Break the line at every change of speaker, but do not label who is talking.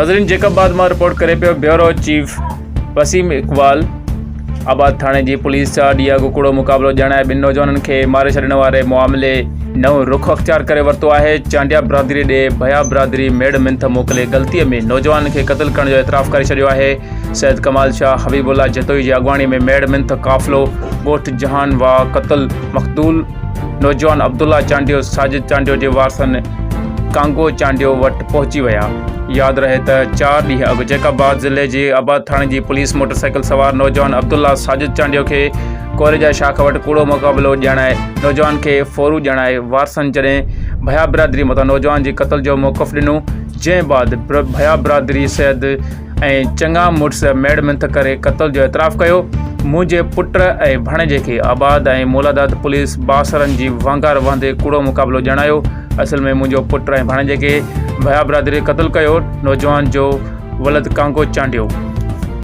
नाज़रीन, जेकबाद मां रिपोर्ट करे पियो ब्यूरो चीफ वसीम इकबाल। आबाद थाणे जी पुलिस सां ॾींहुं अॻु कूड़ो मुक़ाबिलो ॼाणाए ॿिनि नौजवाननि खे मारे छॾण वारे मामले नओं रुख़ अख़्तियार करे वरितो आहे। चांडिया बिरादरी ॾे भया बिरादरी मेड़ मिंथ मोकिले ग़लतीअ में नौजवान खे क़त्ल करण जो एतराफ़ करे छॾियो आहे। सैद कमाल शाह हबीबुल्ला जतोई जी अॻवानी में मेड़ मिंथ काफ़िलो ॻोठ जहान वा क़त्ल मक़तूल नौजवान अब्दुल्ला चांडियो साजिद चांडियो जे वारसनि कांगो चांडियो वटि पहुची विया। यादि रहे त 4 ॾींहं अॻु जेकाबाद ज़िले जे आबाद थाणे जी पुलिस मोटरसाइकिल सवार नौजवान अब्दुल्ला साजिद चांडियो खे कोरे जा शाख वटि कूड़ो मुक़ाबिलो ॼाणाए नौजवान खे फोरू ॼाणाए वारसनि जॾहिं भया बिरादरी मथां नौजवान जी क़त्ल जो मौक़िफ़ ॾिनो, जंहिं बाद भया बिरादरी सैद ऐं चङा मुड़ुस मेड़ मिंथ करे क़त्ल जो एतराफ़ कयो। मुंहिंजे पुट ऐं भाणेजे खे आबाद ऐं मोलादात पुलिस बासरनि जी वांगार वहंदे कूड़ो मुक़ाबिलो ॼाणायो। असल में मुंहिंजो पुट ऐं भाणेजे खे भया बिरादरी क़त्ल कयो। नौजवान जो वलद कांगो चांडियो।